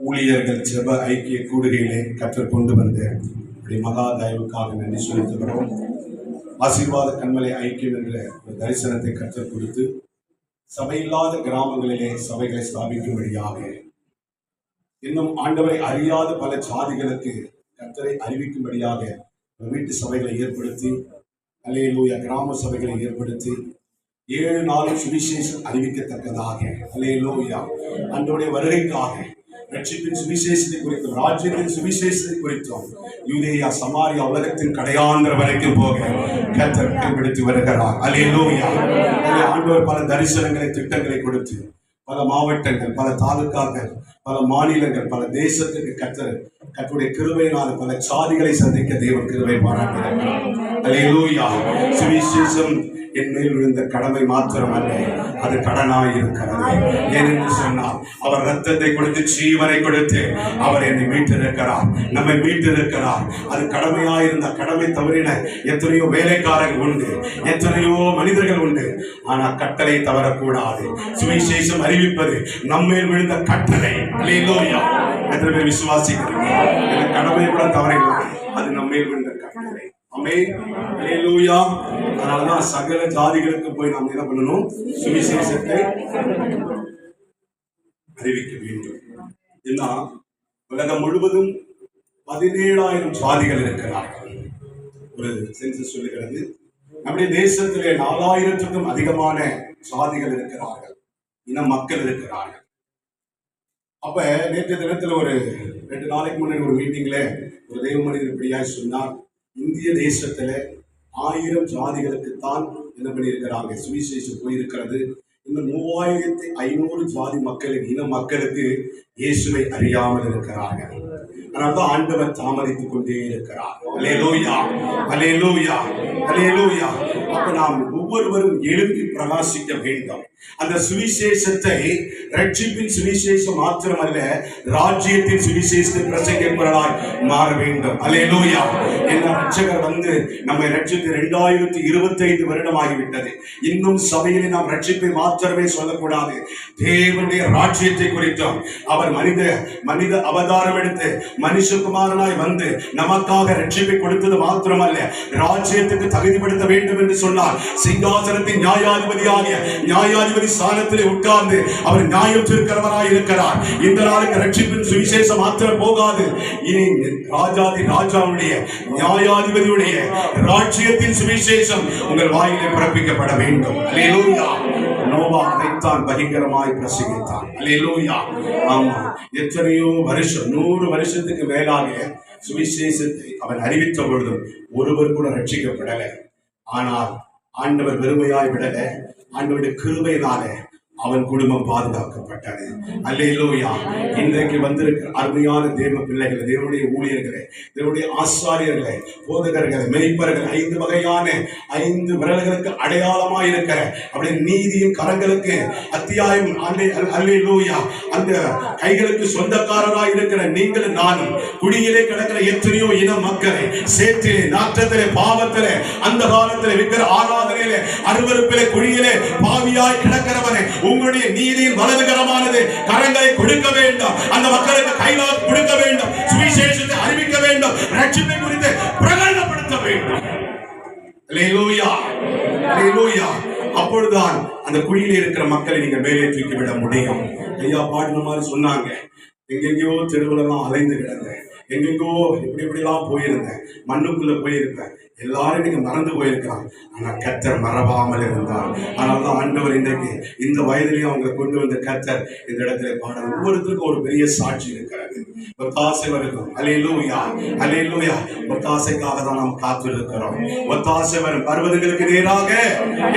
ஊழியர்கள் ஜெப ஐக்கிய கூடுகையிலே கற்றுக்கொண்டு வந்த மகா தயவுக்காக நன்றி செலுத்துகிறோம். ஆசீர்வாத கண்மலை ஐக்கியம் என்ற ஒரு தரிசனத்தை கற்றுக் கொடுத்து சபையில்லாத கிராமங்களிலே சபைகளை ஸ்தாபிக்கும்படியாக, இன்னும் ஆண்டவரை அறியாத பல ஜாதிகளுக்கு கர்த்தரை அறிவிக்கும்படியாக வீட்டு சபைகளை ஏற்படுத்தி, அல்லேலூயா, கிராம சபைகளை ஏற்படுத்தி 7 நாளும் சுவிசேஷம் அறிவிக்கத்தக்கதாக, அல்லேலூயா, அன்றைய வருகைக்காக ரட்சிப்பின் சுவிசேஷத்தை குறித்தும் ராஜ்யத்தின் சுவிசேஷத்தை குறித்தும் யூதேயா, சமாரியா, உலகத்தின் கடையாந்திர வரைக்கும் போக கர்த்தர் பயன்படுத்தி வருகிறார். அல்லேலூயா. ஆண்டவர் பல தரிசனங்களை, திட்டங்களை கொடுத்து பல மாவட்டங்கள், பல தாலுக்காக்கள், பல மாநிலங்கள், பல தேசத்துக்கு கர்த்தருடைய கிருபையினால் பல சாதிகளை சந்திக்க தேவன் கிருபை பாராட்டுகிறார். அல்லேலூயா. சுவிசேஷம் என் மேல் விழுந்த கடமை மாத்திரமல்ல, அது கடனாய் இருக்கிறது. ஏனென்று சொன்னால் அவர் ரத்தத்தை கொடுத்து ஜீவனை கொடுத்து அவர் என்னை மீட்டிருக்கிறார், நம்மை மீட்டிருக்கிறார். அது கடமையாயிருந்த கடமை தவறின எத்தனையோ வேலைக்காரர்கள் உண்டு, எத்தனையோ மனிதர்கள் உண்டு. ஆனால் கட்டளை தவறக்கூடாது. சுவிசேஷம் அறிவிப்பது நம்மேல் விழுந்த கட்டளை. அல்லேலூயா. எத்தனை பேர் விசுவாசிக்கிறீங்க? கடமை கூட தவறில்லை, அது நம்மேல் விழுந்த கட்டளை. அல்லேலூயா. அதனாலதான் சகல ஜாதிகளுக்கு போய் நாம் என்ன பண்ணணும்? சுவிசேஷத்தை அறிவிக்க வேண்டும். ஏன்னா உலகம் முழுவதும் 17,000 ஜாதிகள் இருக்கிறார்கள். ஒரு சென்சஸ் சொல்லுகிறது, நம்முடைய தேசத்திலே 4,000க்கும் அதிகமான ஜாதிகள் இருக்கிறார்கள், இன மக்கள் இருக்கிறார்கள். அப்ப நேற்று தினத்துல ஒரு 2 நாளைக்கு முன்னாடி ஒரு மீட்டிங்ல ஒரு தெய்வ மனிதர் இப்படியாய் சொன்னார், இந்திய தேசத்துல 1000 ஜாதிகளுக்குத்தான் என்ன பண்ணியிருக்கிறாங்க, சுவிசேஷம் போயிருக்கிறது. இன்னும் 3,500 ஜாதி மக்களின் இன மக்களுக்கு இயேசுவை அறியாமல் இருக்கிறார்கள். அதனால்தான் ஆண்டவர் தாமதித்துக் கொண்டே இருக்கிறார். அல்லேலூயா, அல்லேலூயா, அல்லேலூயா. அப்ப நாம் ஒவ்வொருவரும் எழுப்பி பிரகாசிக்க வேண்டும். அந்த சுவிசேஷத்தை ரட்சிப்பின் சுவிசேஷம் மாத்திரமல்ல, ராஜ்யத்தின் சுவிசேஷத்தை பிரசங்கிப்பவர்களாய் மாற வேண்டும். அல்லேலூயா. என்ற ரட்சகர் நம்மை ரட்சித்து 2025 வருடம் ஆகிவிட்டது. இன்னும் சபையிலே நாம் ரட்சிப்பை மாத்திரமே சொல்லக்கூடாது, தேவனுடைய ராஜ்யத்தை குறித்தும் அவர் மனித அவதாரம் எடுத்து மனுஷகுமாரனாய் வந்து நமக்காக ரட்சிப்பை கொடுத்தது மாத்திரமல்ல, ராஜ்யத்துக்கு தகுதிப்படுத்த வேண்டும் என்று சொன்னார். சிங்காசனத்தின் நியாயாதிபதி ஸ்தானத்திலே உட்கார்ந்து அவர் நியாயம் தீர்க்கிறவராய் இருக்கிறார். இந்த நாளுக்கு ரட்சிப்பின் சுவிசேஷம் மாத்திரம் போகாது, இனி ராஜாவுடைய நியாயாதிபதியுடைய ராஜ்யத்தின் சுவிசேஷம் உங்கள் வாயிலே பிறப்பிக்கப்பட வேண்டும். அல்லேலூயா. நோவா அதைத்தான் பகிரங்கமாய் பிரசங்கித்தான். அல்லேலூயா. ஆமா, எத்தனையோ வருஷம், 100 வருஷத்துக்கு மேலாக சுவிசேஷத்தை அவன் அறிவித்த பொழுதும் ஒருவர் கூட ரட்சிக்கப்படலை. ஆனால் ஆண்டவர் வெறுமையாய் விடல, ஆண்டவருடைய கிருபையினாலே அவன் குடும்பம் பாதுகாக்கப்பட்டது. அல்லேலூயா. இன்றைக்கு வந்திருக்கிற அருமையான தேவ பிள்ளைகளை, தேவனுடைய ஊழியர்களே, தேவனுடைய ஆசாரியர்களே, போதகர்களே, மெய்ப்பர்கள், 5 வகையான 5 விரல்களுக்கு அடையாளமாய் இருக்கிற அப்படி நீதியின் கரங்களுக்கு அத்தியாயம், அல்லேலூயா, அந்த கைகளுக்கு சொந்தக்காரராய் இருக்கிற நீங்களும் நானும் குடியிலே கிடக்கிற எத்தனையோ இன மக்களை சேற்றிலே, நாற்றத்திலே, பாவத்திலே, அந்த காலத்திலே விக்கிற ஆராதனையிலே, அருவருப்பிலே, குடியிலே பாவியாய் கிடக்கிறவனை உங்களுடைய நீதியின் வலதுகரமானது கரங்களை கொடுக்க வேண்டும். அந்த மக்களுக்கு கைகளால் கொடுக்க வேண்டும். சுவிசேஷத்தை அறிவிக்க வேண்டும். ரட்சிப்பை குறித்து பிரகடனப்படுத்த வேண்டும். அல்லேலூயா, அல்லேலூயா. அப்பொழுதுதான் அந்த குழியில இருக்கிற மக்களை நீங்க மேலே தூக்கி விட முடியும். ஐயா பாடின மாதிரி சொன்னாங்க, எங்கெங்கயோ தெருவுலலாம் அலைந்து கிடந்த, எங்கெங்கோ இப்படிலாம் போயிருந்தேன், மண்ணுக்குள்ள போயிருந்தேன், எல்லாரும் நீங்க மறந்து போயிருக்கிறாங்க. ஆனா கர்த்தர் மறவாமல் இருந்தார். அதனால்தான் ஆண்டவர் இன்றைக்கு இந்த வயதிலையும் அவங்க கொண்டு வந்த கர்த்தர் இந்த இடத்துல பாட ஒவ்வொருத்தருக்கும் ஒரு பெரிய சாட்சி இருக்கிறது. ஒத்தாசை வருகிறோம். அல்லேலூயா, அல்லேலூயா. ஒத்தாசைக்காக தான் நாம் காத்திருக்கிறோம். ஒத்தாசை வரும் பர்வதங்களுக்கு நேராக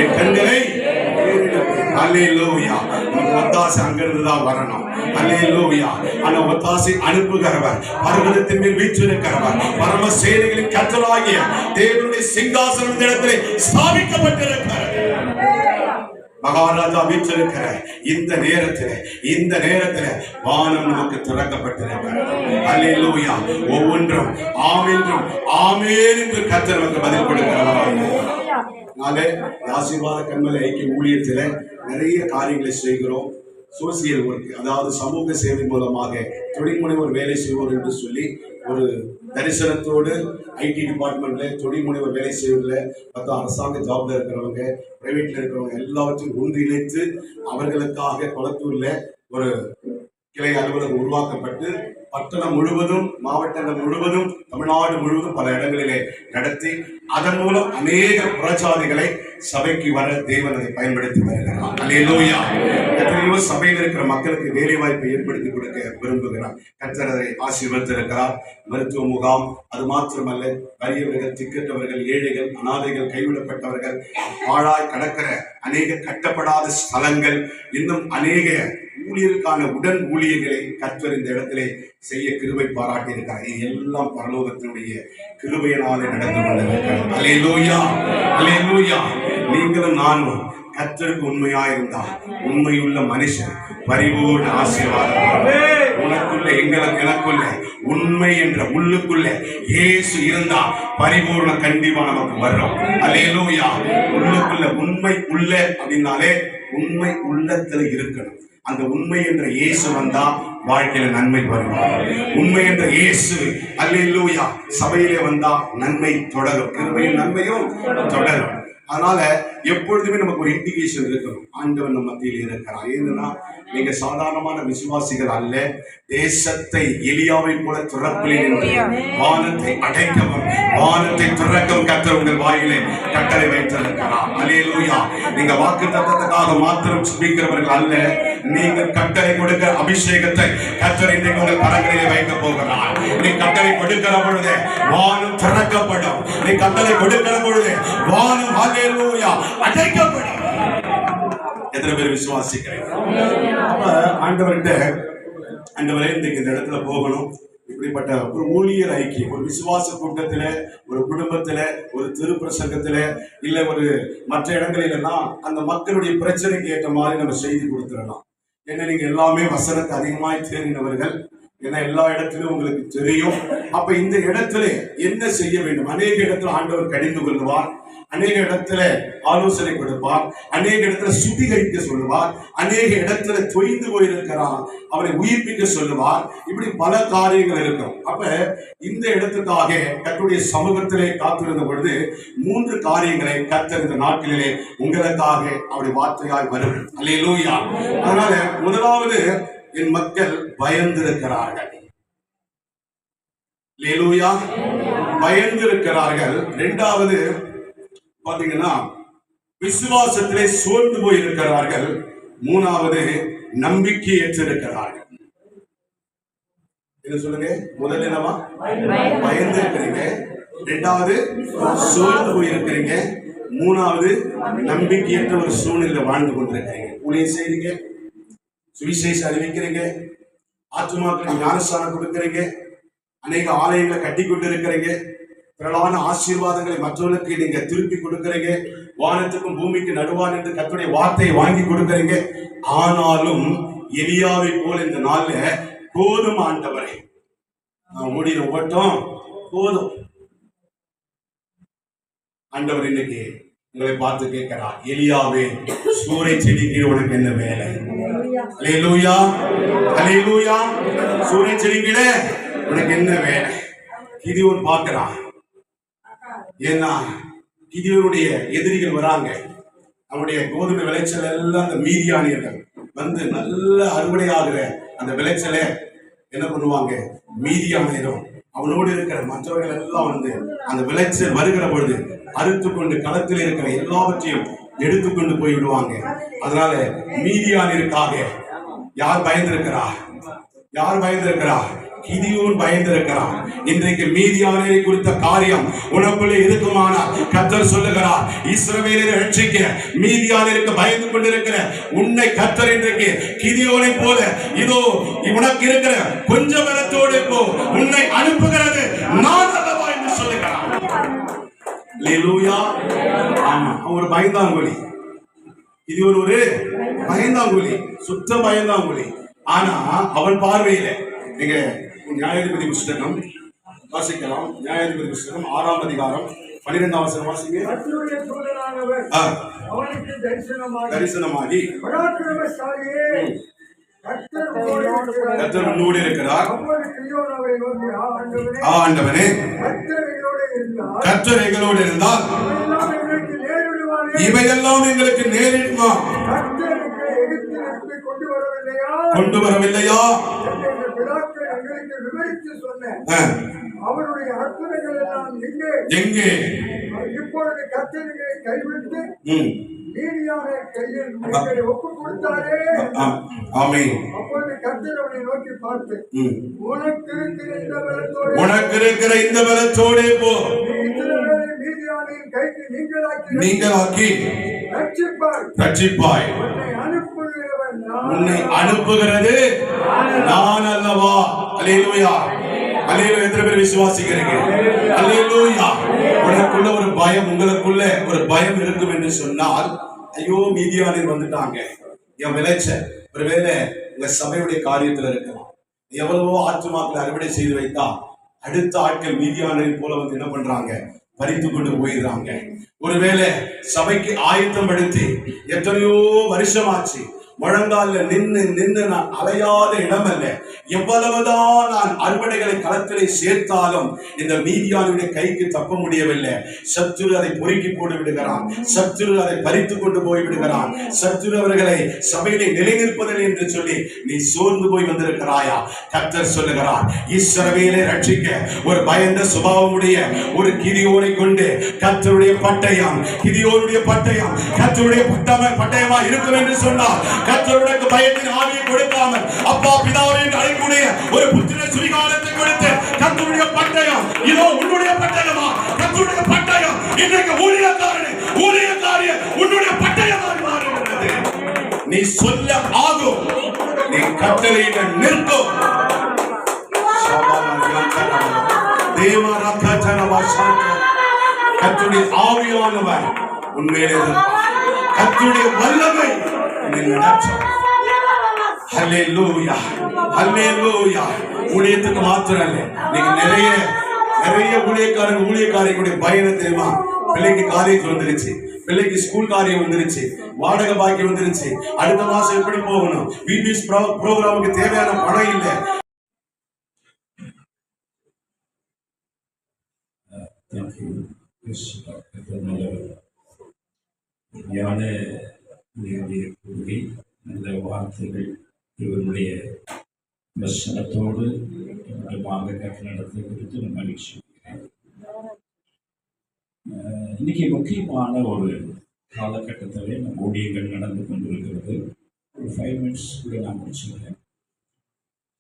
என் கண்களை, அல்லேலூயா. ஒத்தாசை அங்கிருந்து தான் வரணும். அல்லேலூயா. ஆனா ஒத்தாசை அனுப்புகிறவர், பர்வதத்தின் மேல் வீற்றிருக்கிறவர், பரம சேனைகளின் கர்த்தராகிய தேவனுடைய சிங்காசனம் இடத்திலே ஸ்தாபிக்கப்பட்டிருக்கிறது. மகாராஜா வீற்றிருக்கிற இந்த நேரத்தில் வானம் நமக்கு திறக்கப்பட்டிருக்கிறது. அல்லேலூயா. ஒவ்வொன்றும் ஆமென்றும் ஆமென் என்று கர்த்தர் நமக்கு பதில் கொடுக்கிறவராய். ஆசிர்வாத கண்மலை ஐக்கிய ஊழியத்தில் நிறைய காரியங்களை செய்கிறோம். சோசியல் ஒர்க், அதாவது சமூக சேவை மூலமாக தொழில் முனைவோர் வேலை செய்வோர் என்று சொல்லி ஒரு தரிசனத்தோடு ஐடி டிபார்ட்மெண்ட்ல தொழில் முனைவோர் வேலை செய்வதில் மற்ற அரசாங்க ஜாப்ல இருக்கிறவங்க, பிரைவேட்ல இருக்கிறவங்க எல்லாவற்றையும் ஒன்றிணைத்து அவர்களுக்காக கொளத்தூர்ல ஒரு கிளை அலுவலகம் உருவாக்கப்பட்டு பட்டணம் முழுவதும், மாவட்டங்கள் முழுவதும், தமிழ்நாடு முழுவதும் பல இடங்களிலே நடத்தி அதன் மூலம் அநேக புறஜாதிகளை சபைக்கு வர தேவன் அதை பயன்படுத்தி வருகிறார். அல்லேலூயா. எத்தனையோ சபையில் இருக்கிற மக்களுக்கு வேலை வாய்ப்பை ஏற்படுத்தி கொடுக்க விரும்புகிறார். கர்த்தர் அதை ஆசீர்வதித்திருக்கிறார். மருத்துவ முகாம், அது மாத்திரமல்ல, வறியவர்கள், திக்கற்றவர்கள், ஏழைகள், அனாதைகள், கைவிடப்பட்டவர்கள், பாழாய் கடக்கிற அநேக கட்டப்படாத ஸ்தலங்கள், இன்னும் அநேக ஊழியருக்கான உடன் ஊழியர்களை கர்த்தர் இந்த இடத்திலே செய்ய கிருபை பாராட்டி இருக்கார். எல்லாம் பரலோகத்தினுடைய கிருபையினாலே நடந்து கொண்டிருக்கிறது. அல்லேலூயா, அல்லேலூயா. நீங்களும் நானும் கர்த்தருக்கு உண்மையாயிருந்தா உண்மையுள்ள மனுஷன் பரிபூர்ண ஆசீர்வாதம். உனக்குள்ள எனக்குள்ள உண்மை என்ற உள்ளுக்குள்ள இயேசு இருந்தா பரிபூர்ண கண்டிப்பா நமக்கு வர்றோம். அல்லேலூயா. உள்ளுக்குள்ள உண்மை உள்ள அப்படின்னாலே உண்மை உள்ளத்துல இருக்கணும். அந்த உண்மை என்ற இயேசு வந்தா வாழ்க்கையில நன்மை வருவார். உண்மை என்ற இயேசு அல்லேலூயா சபையிலே வந்தா நன்மை தொடரும், கிருபையும் நன்மையும் தொடரும். அதனால எப்பொழுதுமே நமக்கு ஒரு இண்டிகேஷன் இருக்கணும், ஆண்டவன் நம்ம மத்தியில் இருக்கிறார். ஏன்னா நீங்க சாதாரணமான விசுவாசிகள் அல்ல. தேசத்தை எலியாவை போல துறப்பிலே நின்று வானத்தை அடைக்கவும் வானத்தை துறக்கவும் கர்த்தர் உங்கள் வாயிலே கட்டளை வைத்திருக்கிறார். அல்லேலூயா. நீங்க வாக்கு தத்தத்துக்காக மாத்திரம் ஜெபிக்கிறவர்கள் அல்ல, நீங்கள் கட்டளை கொடுக்கிற அபிஷேகத்தை கர்த்தர் இன்றைக்கு உங்கள் கரங்களிலே வைக்க போகிறார். நீ கட்டளை கொடுக்கிற பொழுது வானம் திறக்கப்படும். நீ கட்டளை கொடுக்கிற பொழுது வானம் அல்லேலூயா அடைக்கப்படும். எத்தனை பேர் விசுவாசிக்கிறீங்க? அப்ப ஆண்டவர்கிட்ட, ஆண்டவரே இன்றைக்கு இந்த இடத்துல போகணும், இப்படிப்பட்ட ஒரு ஊழியர் ஐக்கியம், ஒரு விசுவாச கூட்டத்துல, ஒரு குடும்பத்துல, ஒரு திருப்பிரசங்கத்துல, இல்ல ஒரு மற்ற இடங்களிலாம் அந்த மக்களுடைய பிரச்சனைக்கு ஏற்ற மாதிரி நம்ம செய்தி கொடுத்துடலாம். ஏன்னா நீங்க எல்லாமே வசனத்தை அதிகமாய் தேறினவர்கள், ஏன்னா எல்லா இடத்திலும் உங்களுக்கு தெரியும். அப்ப இந்த இடத்துல என்ன செய்ய வேண்டும்? அநேக இடத்துல ஆண்டவர் கடிந்து கொள்வார், அநேக இடத்துல ஆலோசனை கொடுப்பார், அநேக இடத்துல சுத்திகரிக்க சொல்லுவார், அநேக இடத்துல தொய்ந்து போயிருக்கிறார் அவரை உயிர்ப்பிக்க சொல்லுவார். இப்படி பல காரியங்கள் இருக்கும். அப்ப இந்த இடத்துக்காக கர்த்தருடைய சமூகத்திலே காத்திருந்த பொழுது 3 காரியங்களை கர்த்தர் இந்த நாட்களிலே உங்களுக்காக அவருடைய வார்த்தையாய் வரும். அல்லேலூயா. அதனால முதலாவது, என் மக்கள் பயந்திருக்கிறார்கள். அல்லேலூயா. பயந்திருக்கிறார்கள். 2வது பாத்தீங்கன்னா விசுவாசத்திலே சோர்ந்து போயிருக்கிறார்கள். 3வது நம்பிக்கையற்றிருக்கிறார்கள். என்ன சொல்லுங்க? முதல் என்னவா? பயந்து இருக்கிறீங்க. 2வது சோர்ந்து போயிருக்கிறீங்க. 3வது நம்பிக்கையற்ற ஒரு சூழ்நிலை வாழ்ந்து கொண்டிருக்கிறீங்க. ஊழியம் செய்றீங்க, சுவிசேஷம் அறிவிக்கிறீங்க, ஆத்துமாக்களுக்கு ஞானஸ்தானம் கொடுக்கிறீங்க, அநேக ஆலயங்களை கட்டி கொண்டு இருக்கிறீங்க, திரளான ஆசீர்வாதங்களை மற்றவர்களுக்கு நீங்க திருப்பி கொடுக்கிறீங்க, வானத்துக்கும் பூமிக்கு நடுவான் என்று கர்த்தருடைய வார்த்தையை வாங்கி கொடுக்கிறீங்க. ஆனாலும் எலியாவை போல இந்த நாள்ல போதும் ஆண்டவரே, முடிகிற ஓட்டம் போதும். ஆண்டவர் இன்னைக்கு உங்களை பார்த்து கேட்கிறார், எலியாவே சூறை செடிக்கு உனக்கு என்ன வேலை? அல்லேலூயா, அல்லேலூயா. சூறை செடிக்கிட உனக்கு என்ன வேலை? கிதியோன் பார்க்கிறான். ஏன்னா கிதியோனுடைய எதிரிகள் வராங்க. அவனுடைய கோதுமை விளைச்சல் எல்லாம் அந்த மீதியானியர்கள் வந்து நல்ல அறுவடை ஆகிற அந்த விளைச்சலை என்ன பண்ணுவாங்க? மீதியானியரும் அவனோடு இருக்கிற மற்றவர்கள் எல்லாம் வந்து அந்த விளைச்சல் வருகிற பொழுது அறுத்து கொண்டு களத்தில் இருக்கிற எல்லாவற்றையும் எடுத்துக்கொண்டு போய் விடுவாங்க. அதனால மீதியானியருக்காக யார் பயந்திருக்கிறா? யார் பயந்திருக்கிறா? கிதியோன் பயந்திருக்கிறான். இன்றைக்கு மீதியானரை குறித்த காரியம் உனக்குள்ளே இருக்குமானால் கர்த்தர் சொல்லுகிறார், இஸ்ரவேலை ரட்சிக்க மீதியானருக்கு பயந்து கொண்டிருக்கிற உன்னை கர்த்தர் இன்றைக்கு கிதியோனை போல இதோ உனக்கு இருக்கிற கொஞ்ச பலத்தோடு போ, உன்னை அனுப்புகிறது நான் அல்லவா என்று சொல்லுகிறார். அல்லேலூயா. ஆமா, ஒரு பயந்தாங்குழி. இது ஒரு பயந்தாங்குழி, சுத்த பயந்தாங்குழி. ஆனா அவன் பார்வையில நீங்க நியாயாதிபதி புஸ்தகம் வாசிக்கலாம். நியாயாதிபதி புஸ்தகம் 6ஆம் அதிகாரம் 12ஆம் வசனம் வாசிங்க. தரிசனமாகி கர்த்தர் உன்னோடு இருக்கிறார். ஆண்டவனே, கர்த்தர் எங்களோடு இருந்தால் இவையெல்லாம் எங்களுக்கு நேரிடுமா? கொண்டு வரவில்லையா? அவருடைய அற்புதங்கள் எல்லாம் எங்கே? இப்பொழுது கர்த்தரை கைவிட்டு நீதியான கையில் எங்களை ஒப்புக் கொடுத்தாரே. ஆமென். அப்பொழுது கர்த்தர் அவனை நோக்கி பார்த்து, உனக்கு இருக்கிற இந்த பலத்தோடே போ, மீதியானின் கைக்கு நீங்களாக்கி ரட்சிப்பாய். உன்னை அனுப்புகிறது நான் அல்லவா? அல்லேலூயா, அல்லேலூயா. எத்தனை பேர் விசுவாசிக்கிறீங்க? அல்லேலூயா. உனக்குள்ள ஒரு பயம், உங்களுக்குள்ள ஒரு பயம் இருக்கும் என்று சொன்னால், ஐயோ மீதியானில் வந்துட்டாங்க, என் விளைச்ச ஒருவேளை உங்க சபையுடைய காரியத்துல இருக்கலாம். எவ்வளவோ ஆத்துமாக்களை அறுவடை செய்து வைத்தா அடுத்த ஆட்கள் மீதியானில் போல வந்து என்ன பண்றாங்க? பறித்து கொண்டு போயிடுறாங்க. ஒருவேளை சபைக்கு ஆயத்தம் படுத்தி எத்தனையோ வருஷமாச்சு, முழங்கால நின்று நான் அலையாத இடம் அல்ல. எவ்வளவுதான் நான் அறுவடைகளை களத்திலே சேர்த்தாலும் இந்த மீதியானுடைய கைக்கு தப்ப முடியவில்லை. சத்துரு அதை பொறுக்கி போட்டு விடுகிறான், சத்துரு அதை பறித்து கொண்டு போய் விடுகிறான். சத்துரு அவர்களை சபையிலே நிலைநிற்பதில்லை என்று சொல்லி நீ சோர்ந்து போய் வந்திருக்கிறாயா? கர்த்தர் சொல்லுகிறார், இஸ்ரவேலை ரட்சிக்க ஒரு பயந்த சுபாவமுடைய ஒரு கிதியோனை கொண்டு கர்த்தருடைய பட்டயம், கிதியோனுடைய பட்டயம் கர்த்தருடைய பட்டயமா இருக்கும் என்று சொன்னார். கர்த்தருக்கு பயத்தின் ஆவியை கொடுக்காமல் அப்பா பிதாவை அழைக்கூடிய ஒரு புத்திர சுவிகாரத்தை கொடுத்து கர்த்தருடைய பட்டயம், இதோ உன்னுடைய பட்டயமா? கர்த்தருடைய பட்டயம் இன்றைக்கு ஊழியக்காரனே உன்னுடைய பட்டயமாக மாறுகிறது. நீ சொல்ல ஆகும், நீ கட்டளையிட நிற்கும். கர்த்தருடைய ஆவியானவர் உண்மையிலே கர்த்தருடைய வல்லமை ஊழியத்துக்கு மாத்திரம் இல்லை, நீங்க நிறைய ஊழியக்காரங்களுடைய பயணம் தெரியுமா? பிள்ளைக்கு காலேஜ் வந்துருச்சு, பிள்ளைக்கு ஸ்கூல் காரியம் வந்துருச்சு, வாடகை பாக்கி வந்துருச்சு, அடுத்த மாசம் எப்படி போகணும், பிபிஎஸ் ப்ரோக்ராமுக்கு தேவையான பணம் இல்லை. நல்ல வார்த்தைகள் இவருடைய வசனத்தோடு நடத்தை குறித்து நான் மகிழ்ச்சி. இன்னைக்கு முக்கியமான ஒரு காலகட்டத்திலே நம் ஊழியங்கள் நடந்து கொண்டிருக்கிறது. ஒரு 5 மினிட்ஸ் கூட நான் முடிச்சுக்கிறேன்.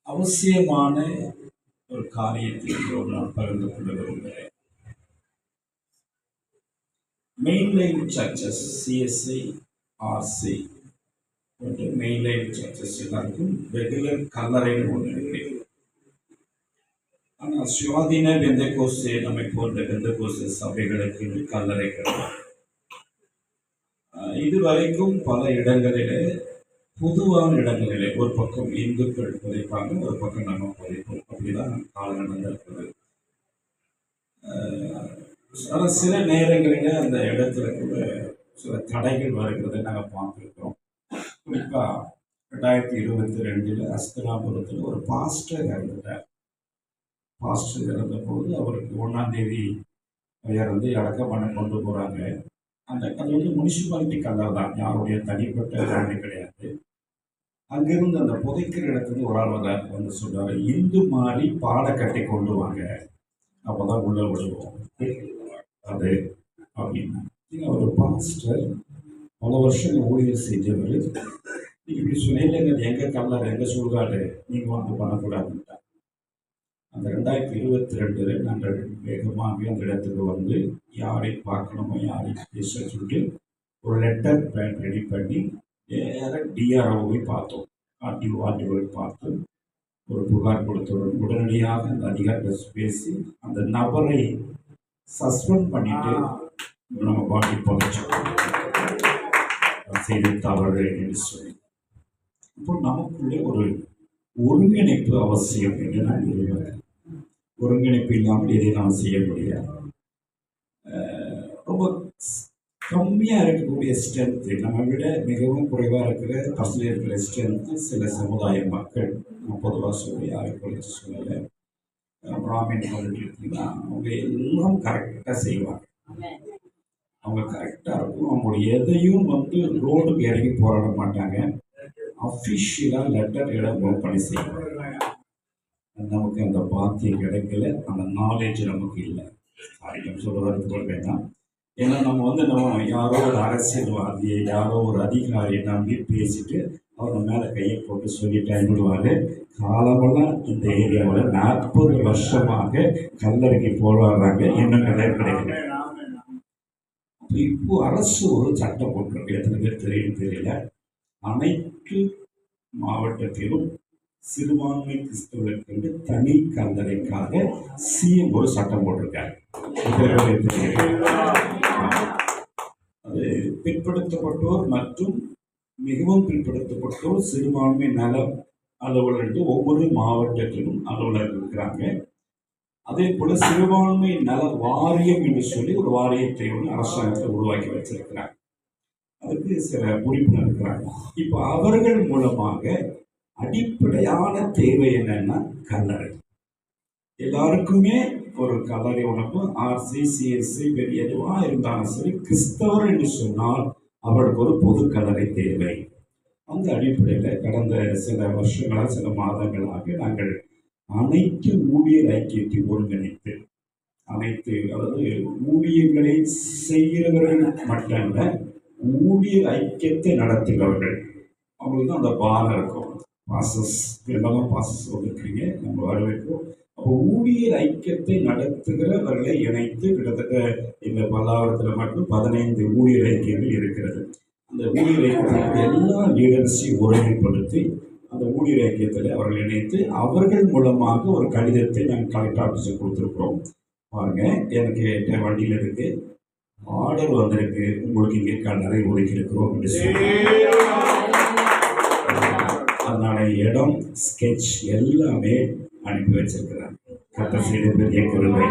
அவசியமான ஒரு காரியத்தை நான் பகிர்ந்து கொள்ள விரும்புகிறேன். Mainline churches, CSI, RC mainline churches எல்லாருக்கும் ரெகுலர் கல்லறைன்னு ஒன்று இருக்கு. ஆனால் சுவாதீன பெந்தகோஸ்தே நம்மை போன்ற பெந்தகோஸ்தே சபைகளுக்கு கல்லறை கிடையாது. இதுவரைக்கும் பல இடங்களிலே, பொதுவான இடங்களிலே ஒரு பக்கம் இந்துக்கள் புதைப்பாங்க, ஒரு பக்கம் நம்ம புதைப்போம். அப்படிதான் காலம் நடந்திருக்கிறது. ஆனால் சில நேரங்களில் அந்த இடத்துல கூட சில தடைகள் வருகிறதை நாங்கள் பார்த்துருக்கிறோம். குறிப்பாக 2022 அஸ்தனாபுரத்தில் ஒரு பாஸ்டர் இறந்துட்டார். பாஸ்டர் இறந்தபோது அவருக்கு 1ஆம் தேதி இறந்து அடக்கம் பண்ண கொண்டு போகிறாங்க. அது வந்து முனிசிபாலிட்டி கல்லர் தான், யாருடைய தனிப்பட்ட லேண்டு கிடையாது. அங்கிருந்து அந்த புதைக்கிற இடத்துல ஒரு ஆள் வந்து சொல்கிறார், இந்து மாதிரி பாலை கட்டி கொண்டு வாங்க, அப்போ தான் உள்ளே விடுவோம் அது அப்படின்னா. ஒரு பாஸ்டர் பல வருஷம் ஊழியர் செஞ்சவர் இப்படி சொன்னீங்க, எங்கள் கல்லர் எங்கள் சுடுகாடு, நீங்கள் வந்து பண்ணக்கூடாதுட்டா. அந்த 2022 நாங்கள் வேகமாக அந்த இடத்துக்கு வந்து யாரை பார்க்கணுமோ யாரை பேச சொல்லிட்டு ஒரு லெட்டர் பேட் ரெடி பண்ணி டிஆர்ஓவை பார்த்தோம். ஆர்டிஓ பார்த்து ஒரு புகார் கொடுத்தவுடன் உடனடியாக அந்த அதிகாரிகள் பேசி அந்த நபரை சஸ்பெண்ட் பண்ணிட்டு நம்ம பாடி புதைச்சோம். செய்தி தவறு என்று சொல்லி இப்போ நமக்குள்ளே ஒரு ஒருங்கிணைப்பு அவசியம் என்று நான் விரும்புகிறேன். ஒருங்கிணைப்பு இல்லாமல் எதை நாம் செய்ய முடியாது. ரொம்ப கம்மியாக இருக்கக்கூடிய ஸ்ட்ரென்த்து நம்ம விட மிகவும் குறைவாக இருக்கிற பர்சன்டேஜ் இருக்கிற ஸ்ட்ரென்த்து சில சமுதாய மக்கள், நான் பொதுவாக சொல்லி யாரும் குறைச்சி சொல்லலை, பிராமின் கம்யூனிட்டி இருக்குன்னா அவங்க எல்லாம் கரெக்டாக செய்வாங்க. அவங்க கரெக்டாக இருக்கும். அவங்க எதையும் ரோடுக்கு இறங்கி போராட மாட்டாங்க. அஃபிஷியலாக லெட்டர் மூவ் பண்ணி செய்வாங்க. நமக்கு அந்த பாக்கியம் கிடைக்கல, அந்த நாலேஜ் நமக்கு இல்லை. காரியம் சொல்லுவது போல் வேண்டாம். ஏன்னா நம்ம யாரோ ஒரு அரசியல்வாதியை, யாரோ ஒரு அதிகாரியை நம்பி பேசிட்டு அவங்க மேலே கையை போட்டு சொல்லிட்டேன் விடுவார். காலமெல்லாம் இந்த ஏரியாவில் 40 வருஷமாக கல்லறைக்கு போராடுறாங்க, இன்னும் கிடைக்கல. இப்போ அரசு ஒரு சட்டம் போட்டிருக்கு, எத்தனை பேர் தெரியும் தெரியல. அனைத்து மாவட்டத்திலும் சிறுபான்மை கிறிஸ்தவர்களுக்கு தனி கல்லறைக்காக சிஎம் ஒரு சட்டம் போட்டிருக்காங்க. அது பிற்படுத்தப்பட்டோர் மற்றும் மிகவும் பிற்படுத்தப்பட்டோர் சிறுபான்மை நல அலுவலர்கள் ஒவ்வொரு மாவட்டத்திலும் அலுவலர்கள் இருக்கிறாங்க. அதே போல சிறுபான்மை நல வாரியம் என்று சொல்லி ஒரு வாரியத்தை அரசாங்கத்தை உருவாக்கி வச்சிருக்கிறாங்க. அதுக்கு சில உறுப்பினர் இருக்கிறாங்க. இப்போ அவர்கள் மூலமாக அடிப்படையான தேவை என்னன்னா கல்லறை. எல்லாருக்குமே ஒரு கல்லறை உணவு, ஆர்சி சிஎஸ்சி பெரிய எதுவாக இருந்தாலும் சரி, கிறிஸ்தவர் என்று சொன்னால் அவருக்கு ஒரு பொது கல்லறை தேவை. அந்த அடிப்படையில் கடந்த சில வருஷங்களாக, சில மாதங்களாக நாங்கள் அனைத்து ஊழியர் ஐக்கியத்தை ஒருங்கிணைத்து, அதாவது ஊழியர்களை செய்கிறவர்கள் மட்டுமல்ல, ஊழியர் ஐக்கியத்தை நடத்துகிறவர்கள், அவங்களுக்கு தான் அந்த பாரம் இருக்கும். பாசஸ் எல்லாம் பாசஸ் வந்துருக்கீங்க, நம்ம வரவேற்கிறோம். அப்போ ஊழியர் ஐக்கியத்தை நடத்துகிறவர்களை இணைத்து கிட்டத்தட்ட இந்த பல்லாவரத்தில் மட்டும் 15 ஊழியர் ஐக்கியங்கள் இருக்கிறது. அந்த ஊழியர் ஐக்கியத்தில் எல்லா லீடர்ஸையும் ஒருமைப்படுத்தி அந்த ஊழியர் ஐக்கியத்தில் அவர்கள் இணைத்து அவர்கள் மூலமாக ஒரு கடிதத்தை நாங்கள் கலெக்டர் ஆஃபீஸுக்கு கொடுத்துருக்குறோம். பாருங்க, எனக்கு என் வண்டியில் இருக்கு, ஆர்டர் வந்திருக்கு, உங்களுக்கு இங்கே கல்லறை ஒதுக்கி இருக்கிறோம் அப்படின்னு சொல்லி. அதனால இடம், ஸ்கெட்ச் எல்லாமே அனுப்பி வச்சிருக்கிறாங்க. கர்த்தர் செய்த பெரிய கிருபை.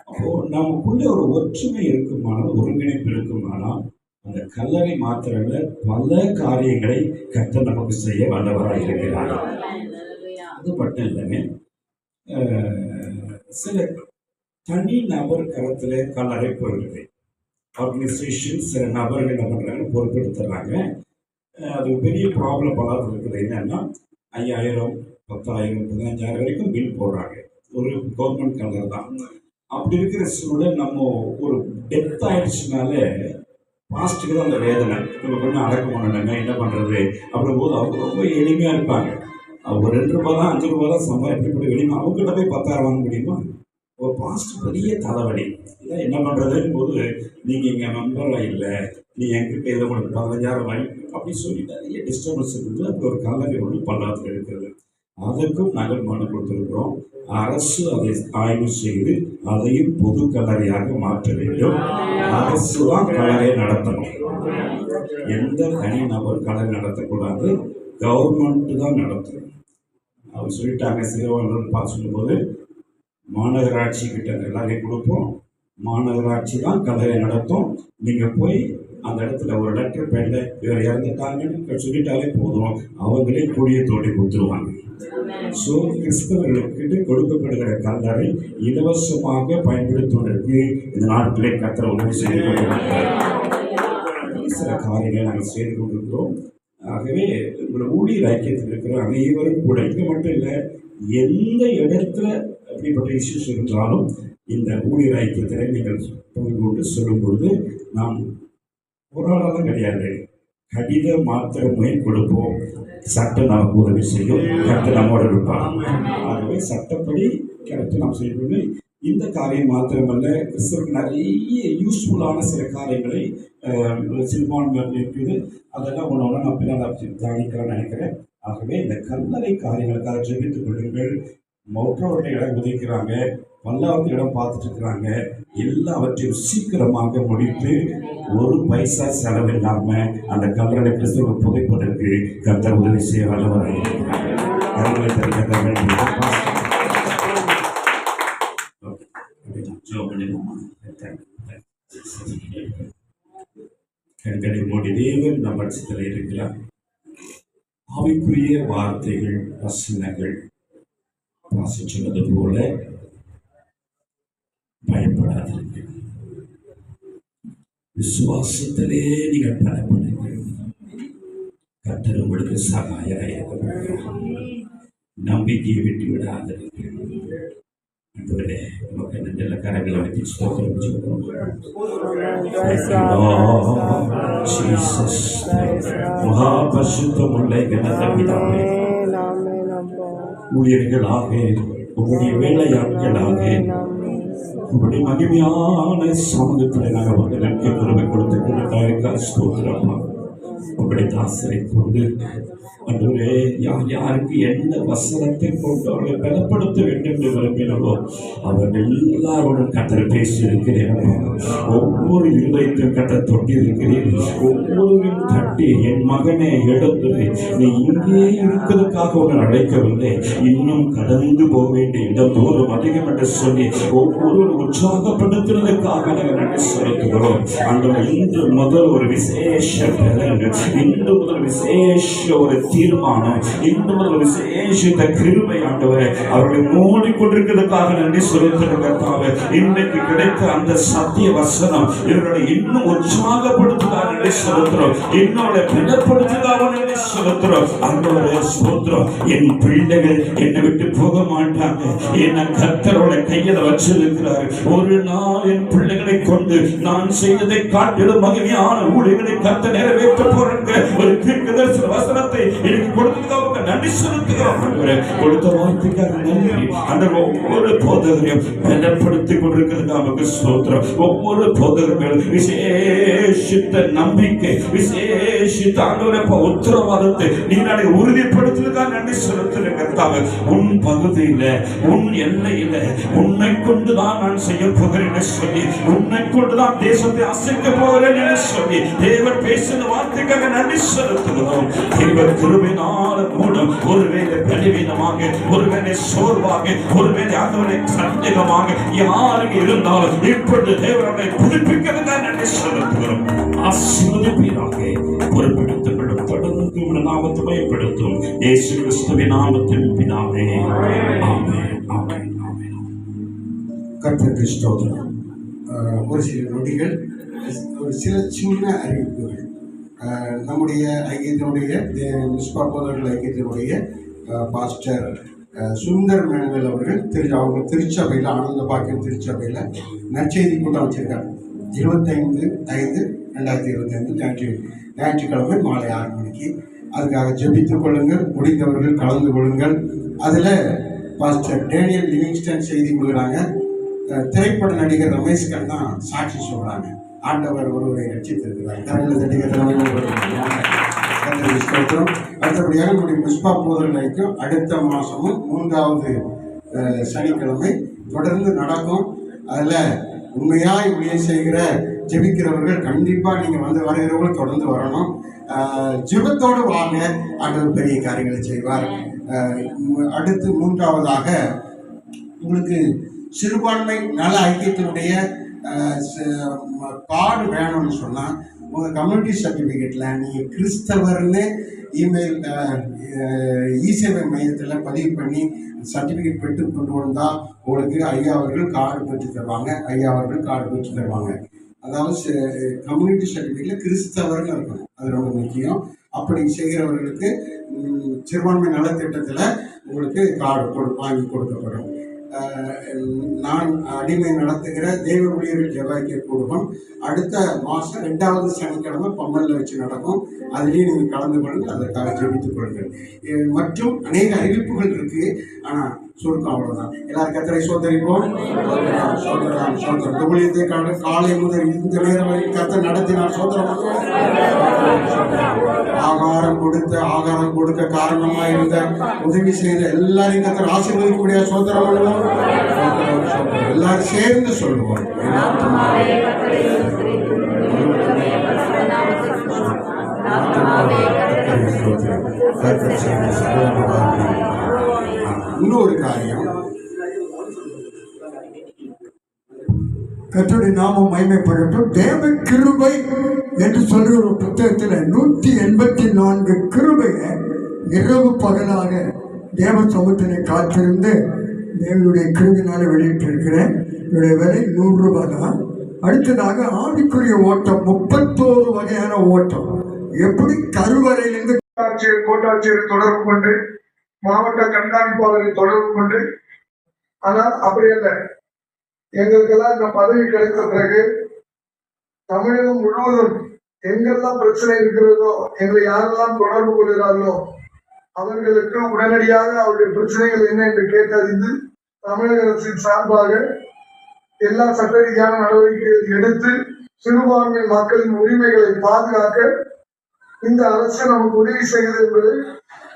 அப்போ நமக்குள்ள ஒரு ஒற்றுமை இருக்குமானால், ஒருங்கிணைப்பு இருக்குமானால், அந்த கல்லறை மாத்திரல்ல பல காரியங்களை கர்த்தர் நமக்கு செய்ய வல்லவராக இருக்கிறார். அது மட்டும் இல்லைங்க, சில தனி நபர் கருத்துல கல்லறை போயிடுது. ஆர்கனைசேஷன் சில நபர்கள் என்ன பண்றாங்க, பொறுப்பெடுத்துறாங்க. அது பெரிய ப்ராப்ளம் பலாது இருக்குது. என்னன்னா 5000, 10,000, 15,000 வரைக்கும் பில் போடுறாங்க. ஒரு கவர்மெண்ட் கல்லறை தான். அப்படி இருக்கிற சூழல் நம்ம ஒரு டெத் ஆயிடுச்சுனாலே பாஸ்ட்டுக்கு தான் அந்த வேதனை. நம்ம கொஞ்சம் அடக்கம் பண்ணணுங்க, என்ன பண்ணுறது அப்படிங்கும்போது அவங்க ரொம்ப எளிமையாக இருப்பாங்க. ஒரு 2 ரூபா தான், 5 ரூபா தான் சம்பளம், எப்படிப்பட்ட எளிமை. அவங்ககிட்ட போய் 10,000 வாங்க முடியுமா? ஒரு பாஸ்ட் பெரிய தலைவலி. இதான் என்ன பண்ணுறதுன்னு போது, நீங்கள் இங்கே மெம்பராக இல்லை, நீ என்கிட்ட இதில் உங்களுக்கு 15,000 வாங்கி அப்படி சொல்லி நிறைய டிஸ்டர்பன்ஸ் இருக்குது. அப்படி ஒரு கல்லறை ஒன்று பல்லாத்தில் இருக்கிறது. அதுக்கும் நாங்கள் மனு கொடுத்துருக்கிறோம். அரசு அதை ஆய்வு செய்து அதையும் பொது கல்லறையாக மாற்ற வேண்டும். அரசு தான் கல்லறை நடத்தணும். எந்த தனி நபர் கல்லறை நடத்தக்கூடாது, கவர்மெண்ட் தான் நடத்தணும். அவர் சொல்லிட்டாங்க. சிறுவர்கள் பார்த்து சொல்லும்போது, மாநகராட்சி கிட்ட எல்லாரையும் கொடுப்போம், மாநகராட்சி தான் கல்லறை நடத்தும். நீங்கள் போய் அந்த இடத்துல ஒரு லெட்டர் பேன்ல இவர் இறந்துட்டாங்கன்னு சொல்லிட்டாலே போதும், அவங்களே கூடிய தோண்டி கொடுத்துருவாங்க. ஸோ கிறிஸ்தவர்களுக்கு கொடுக்கப்படுகிற கல்லறை இலவசமாக பயன்படுத்துவதற்கு இந்த நாட்டிலே கர்த்தர் உதவி செய்து கொண்டிருக்கிறார். சில காரியங்களை நாங்கள் செய்து கொண்டிருக்கிறோம். ஆகவே உங்களை ஊழியர் ஐக்கியத்தில் இருக்கிற அனைவரும் கூட, இங்கே மட்டும் இல்லை, எந்த இடத்துல அப்படிப்பட்ட இஷ்யூஸ் இருந்தாலும் இந்த ஊழியர் ஐக்கியத்தில் நீங்கள் பங்கு கொண்டு சொல்லும் பொழுது நாம் போராடலாம் கிடையாது, கடிதம் மாத்திரமே கொடுப்போம். சட்டம் நமக்கு உதவி செய்யும், கர்த்தர் நம்மோடு இருப்பார். ஆகவே சட்டப்படி கரெக்டாக நாம் செய்வது. இந்த காரியம் மாத்திரமல்ல, கிறிஸ்தவருக்கு நிறைய யூஸ்ஃபுல்லான சில காரியங்களை சிறுபான்மையாக இருக்குது. அதெல்லாம் ஒன்று நான் பின்னால் தியானிக்கிறேன்னு நினைக்கிறேன். ஆகவே இந்த கல்லறை காரியங்களுக்காக ஜெபித்துக் கொள்ளுங்கள். மற்றவர்கள் இடம் ஒதுக்கிறாங்க, பல்லாவது இடம் பார்த்துட்டு இருக்கிறாங்க. எல்லாவற்றையும் சீக்கிரமாக முடித்து ஒரு பைசா செலவில்லாம அந்த கல்லறை கிறிஸ்துவ புதைப்பதற்கு கர்த்தர் உதவி செய்ய வல்லவராக இருக்கிறார். கண்களை மூடி தேவன் நம் பட்சத்தில் இருக்கிறார். ஆவிக்குரிய வார்த்தைகள், வசனங்கள் வாசிச்சுள்ளது போல பயப்படாதீர்கள். விசுவாசத்திலே நீங்கள் பலப்படுங்கள். கர்த்தர் உங்களுக்கு சகாயராக இருக்கிறார். நம்பிக்கையை விட்டு விடாதீர்கள். ஆண்டவரே, உமக்கு நன்றியுள்ள கரங்களை வைத்து ஸ்தோத்திரம் சொல்கிறோம். மகா பரிசுத்தமுள்ள கனத்த பிதாவே, ஊழியர்களாக உங்களுடைய வேலையாட்களாக உங்களுடைய மகிமையான சமூகத்தில் நாங்கள் வந்து நன்மை குருவை கொடுத்து ஸ்தோத்திரமா. உங்களுடைய தாசரை கொண்டு ஆண்டவரே, யாருக்கு எந்த வசனத்தை கொண்டு அவர்களை பலப்படுத்த வேண்டும் என்று விரும்பினவோ அவர்கள் எல்லாரோடும் கர்த்தர் பேசியிருக்கிறேன். ஒவ்வொரு இருதயத்தையும் கர்த்தர் தொட்டியிருக்கிறேன். ஒவ்வொருவரையும் தட்டி, என் மகனே எழுந்து, நீ இங்கே இருக்கிறதுக்காக உன்னை அழைக்கவில்லை, இன்னும் கடந்து போக வேண்டிய இடம் தூரம் அதிகம் என்று சொல்லி ஒவ்வொரு உற்சாகப்படுத்துவதற்காக நாங்கள் நன்றி செலுத்துகிறோம். ஆண்டவர், இன்று முதல் ஒரு விசேஷ பலன், இன்று முதல் விசேஷ ஒரு தீர்மானம், இன்று முதல் விசேஷித்த கிருபை ஆண்டவரே அவர்களை மூடிக்கொண்டிருக்கிறதுக்காக நன்றி செலுத்துகிறோம். இன்றைக்கு கிடைத்த அந்த சத்திய வசனம் இவர்களை இன்னும் உற்சாகப்படுத்துவதாக நன்றி செலுத்துகிறோம். இன்னொரு பலப்படுத்துவதாக நன்றி செலுத்துகிறோம். ஆண்டவரே ஸ்தோத்திரம். என் பிள்ளைகள் என்னை விட்டு போக மாட்டாங்க. என்ன கர்த்தரோட கையில வச்சிருக்கிறார். ஒரு நாள் என் பிள்ளைகளை கொண்டு நான் செய்ததை காட்டிலும் மகிமையான ஊழியர்களை கர்த்தர் நிறைவேற்ற போறாங்க. ஒரு தீர்க்கதரிசன வசனத்தை எனக்கு கொடுத்ததுக்காக நன்றி செலுத்துகிறோம். கொடுத்த வார்த்தைக்காக நன்றி. அந்த ஒவ்வொரு போதகரையும் பலப்படுத்திக் கொண்டிருக்கிறதுக்காக ஸ்தோத்திரம். ஒவ்வொரு போதகர்களும் விசேஷித்த நம்பிக்கை, விசேஷித்த உத்தரவாதத்தை நீங்க உறுதிப்படுத்துவதற்காக நன்றி செலுத்துகிறேன். உன் பகுதியில, உன் எல்லையில உன்னை கொண்டுதான் நான் செய்ய போகிறேன் சொல்லி, உன்னை கொண்டுதான் தேசத்தை அசைக்க போகிறேன் என்று சொல்லி தேவன் பேசின வார்த்தைக்காக நன்றி செலுத்துகிறோம். தேவன் கிருபையினால் மூலம் ஒருவேளை பலவீனமாக, ஒருவேளை சோர்வாக, ஒருவேளை ஆண்டவரை சந்தேகமாக யாருக்கு இருந்தாலும் இப்பொழுது தேவனை புதுப்பிக்கிறதுக்காக நன்றி செலுத்துகிறோம். ஆசீர்வதிப்பீராக. பொறுப்பெடுத்துக் தொடர்ந்து நாமத்தை பயன்படுத்தும் இயேசு கிறிஸ்துவின் நாமத்தில் பிதாவே. ஆமென், ஆமென், ஆமென். கர்த்தருக்கு ஸ்தோத்திரம். ஒரு சில நொடிகள், ஒரு சில சின்ன அறிவிப்புகள். நம்முடைய ஐக்கியத்தினுடைய மிஸ்பா போதர்கள் ஐக்கியத்தினுடைய பாஸ்டர் சுந்தர் மேனல் அவர்கள் அவங்க திருச்சபையில், ஆனந்த பாக்கியம் திருச்சபையில் நற்செய்தி கூட்டம் வச்சிருக்காங்க. 25/5/2025 ஞாயிற்றுக்கிழமை மாலை 6 மணிக்கு. அதுக்காக ஜெபித்துக் கொள்ளுங்கள். முடிந்தவர்கள் கலந்து கொள்ளுங்கள். அதில் பாஸ்டர் டேனியல் லிவிங்ஸ்டன் செய்தி கொடுக்குறாங்க. திரைப்பட நடிகர் ரமேஷ் கண்ணா சாட்சி சொல்கிறாங்க. ஆண்டவர் ஒருவரை ரட்சித்திருக்கிறார். கரங்களை தட்டிக்க ஸ்தோத்திரம். அடுத்தபடியாக நம்முடைய புஷ்பா போதல் நிலைக்கும் அடுத்த மாதமும் 3வது சனிக்கிழமை தொடர்ந்து நடக்கும். அதில் உண்மையாய் ஊழியம் செய்கிற ஜெபிக்கிறவர்கள் கண்டிப்பாக நீங்கள் வந்து வருகிறவர்கள் தொடர்ந்து வரணும். ஜெபத்தோடு வாங்க, ஆண்டவர் பெரிய காரியங்களை செய்வார். அடுத்து 3வதாக உங்களுக்கு சிறுபான்மை நல ஐக்கியத்தினுடைய கார்டு வேணும்னு சொன்னால் உங்கள் கம்யூனிட்டி சர்டிஃபிகேட்டில் நீங்கள் கிறிஸ்தவர்னு இமெயில் இசேவை மையத்தில் பதிவு பண்ணி சர்டிஃபிகேட் பெற்று கொண்டு வந்தால் உங்களுக்கு ஐயா அவர்கள் கார்டு பெற்று தருவாங்க. அதாவது கம்யூனிட்டி சர்டிஃபிகேட்டில் கிறிஸ்தவர்னு இருக்கணும். அது ரொம்ப முக்கியம். அப்படி செய்கிறவர்களுக்கு சிறுபான்மை நலத்திட்டத்தில் உங்களுக்கு கார்டு வாங்கி கொடுக்கப்படும். நான் அடிமை நடத்துகிற தெய்வ ஊழியர்கள் ஜெபாக்கிய கூடுவோம் அடுத்த மாதம் 2வது சனிக்கிழமை பம்மலில் வச்சு நடக்கும். அதுலேயும் நீங்கள் கலந்து கொள்ளுங்கள். அதற்காக ஜெபித்துக் கொள்ளுங்கள். மற்றும் அநேக அறிவிப்புகள் இருக்குது. ஆனால் சுருக்கம் அவ்வளோதான். எல்லாரும் கர்த்தரை சோதரிப்போம். ஊழியத்தை காலை முதல் இந்த நேரம் வரைக்கும் கர்த்தர் நடத்தினார். சோதரம். ஆகாரம் கொடுக்க காரணமாக இருந்த உதவி செய்த எல்லாரையும் கர்த்தர் ஆசீர்வதிக்கக்கூடிய சோதரம் பண்ணுவோம். எல்லாரும் சேர்ந்து சொல்லுவோம். இன்னொரு காரியம், கர்த்தருடைய நாமம் மகிமைப்படட்டும். தேவ கிருபை என்று சொல்லி ஒரு புத்தகத்தில் 184 கிருபையை இரவு பகலாக தேவ சமூகத்தினை காத்திருந்து தேவனுடைய கிருபினால வெளியிட்டிருக்கிறேன். என்னுடைய விலை 100 ரூபாய் தான். அடுத்ததாக ஆவிக்குரிய ஓட்டம், 31 வகையான ஓட்டம். எப்படி கருவறையிலிருந்து கோட்டாட்சியர் தொடர்பு கொண்டு, மாவட்ட கண்காணிப்பாளரை தொடர்பு கொண்டு, ஆனால் அப்படி அல்ல. எங்களுக்கெல்லாம் இந்த பதவி கிடைத்த பிறகு தமிழகம் முழுவதும் எங்கெல்லாம் பிரச்சனை இருக்கிறதோ, எங்களை யாரெல்லாம் தொடர்பு கொள்கிறார்களோ அவர்களுக்கு உடனடியாக அவருடைய பிரச்சனைகள் என்ன என்று கேட்டறிந்து தமிழக அரசின் சார்பாக எல்லா சட்ட ரீதியான நடவடிக்கைகளை எடுத்து சிறுபான்மை மக்களின் உரிமைகளை பாதுகாக்க இந்த அரசு நமக்கு உதவி செய்கிறது என்பதை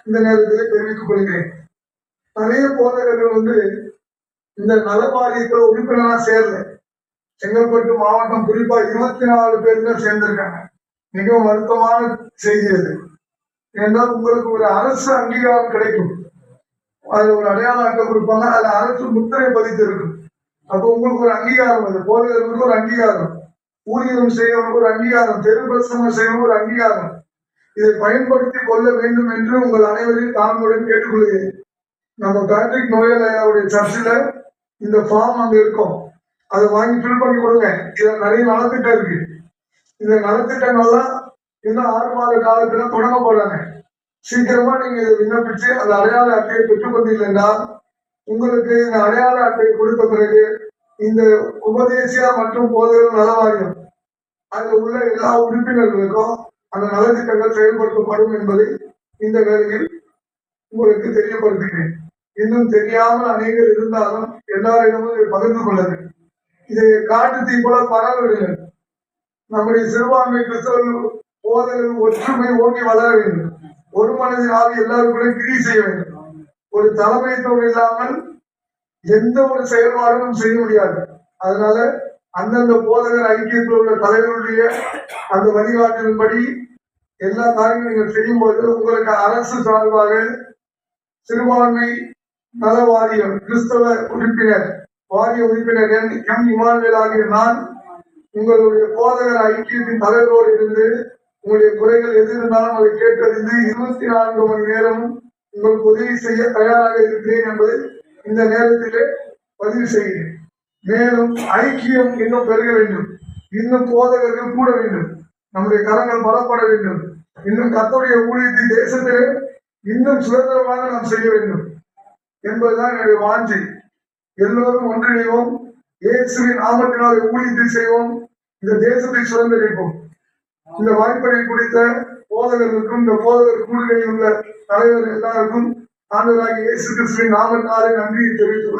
இந்த நேரத்தில் தெரிவித்துக் கொள்கிறேன். நிறைய போதகர்கள் இந்த நல வாரியத்தில் உறுப்பினரா சேரல. செங்கல்பட்டு மாவட்டம் குறிப்பா 24 பேருங்க சேர்ந்திருக்காங்க. மிகவும் வருத்தமான செய்தி அது. என்றால் உங்களுக்கு ஒரு அரசு அங்கீகாரம் கிடைக்கும். அது ஒரு அடையாள அட்டை கொடுப்பாங்க, அதுல அரசு முத்திரை பதித்து இருக்கும். அப்போ உங்களுக்கு ஒரு அங்கீகாரம், அது போதகர்களுக்கு ஒரு அங்கீகாரம், ஊழியம் செய்யறவங்களுக்கு ஒரு அங்கீகாரம், தெரு பிரசனம் செய்யறவங்க ஒரு அங்கீகாரம். இதை பயன்படுத்தி கொள்ள வேண்டும் என்று உங்கள் அனைவரையும் தாழ்மையுடன் கேட்டுக்கொள்கிறேன். நம்ம பேட்ரிக் நோயல் அவருடைய சர்ச்சில் இந்த ஃபார்ம் அங்க இருக்கும், அதை வாங்கி ஃபில் பண்ணி கொடுங்க. இதுல நிறைய நலத்திட்டம் இருக்கு. இந்த நலத்திட்டங்கள்லாம் இன்னும் 6 மாத காலத்துல தொடங்க போறாங்க. சீக்கிரமா நீங்க இதை விண்ணப்பிச்சு அந்த அடையாள அட்டையை பெற்றுக் கொண்டீங்கன்னா உங்களுக்கு இந்த அடையாள அட்டையை கொடுத்த பிறகு இந்த உபதேசியா மற்றும் போதகர் நல வாரியம் அதுல உள்ள எல்லா உறுப்பினர்களுக்கும் அந்த நலத்திட்டங்கள் செயல்படுத்தப்படும் என்பதை இந்த வேளையில் உங்களுக்கு தெரியப்படுத்துகிறேன். இன்னும் தெரியாமல் அநேகர் இருந்தாலும் எல்லாரிடமும் இதை பகிர்ந்து கொள்ளுங்க. இதை காட்டு தீ போல பரவிடுங்கள். நம்முடைய சிறுபான்மை கிறிஸ்தவர்கள் போதகர்கள் ஒற்றுமை ஓங்கி வளர வேண்டும். ஒரு மனதின் ஆவி எல்லாருக்குள்ளே கிரி செய்ய வேண்டும். ஒரு தலைமைத்துவம் இல்லாமல் எந்த ஒரு செயல்பாடும் செய்ய முடியாது. அதனால அந்தந்த போதகர் ஐக்கியத்தில் உள்ள தலைவருடைய அந்த வழிகாட்டின்படி எல்லா காரியங்களும் நீங்கள் செய்யும் போது உங்களுக்கு அரசு சார்பாக சிறுபான்மை நல வாரியம் கிறிஸ்தவ உறுப்பினர் வாரிய உறுப்பினர் எம் இமானுவேல் ஆகிய நான் உங்களுடைய போதகர் ஐக்கியத்தின் தலைவரோடு இருந்து உங்களுடைய குறைகள் எது இருந்தாலும் அதை கேட்டறிந்து 24 மணி நேரமும் உங்களுக்கு உதவி செய்ய தயாராக இருக்கிறேன் என்பதை இந்த நேரத்திலே பதிவு செய்கிறேன். மேலும் ஐக்கியம் இன்னும் பெருக வேண்டும். இன்னும் போதகர்கள் கூட வேண்டும். நம்முடைய கரங்கள் பலப்பட வேண்டும். இன்னும் கர்த்தருடைய ஊழியத்தை தேசத்திலே இன்னும் சுதந்திரமாக நாம் செய்ய வேண்டும் என்பதுதான் என்னுடைய வாஞ்சை. எல்லோரும் ஒன்றிணைவோம். இயேசுவின் நாமத்தினால் ஊழியத்தை செய்வோம். இந்த தேசத்தை சுதந்திரிப்போம். இந்த வாய்ப்பை குறித்த போதகர்களுக்கும் இந்த போதகர் கூடுகையில் உள்ள தலைவர் எல்லாருக்கும் ஆண்டவராகிய இயேசு கிறிஸ்துவின் நாமத்தாலே நன்றியை தெரிவித்துக்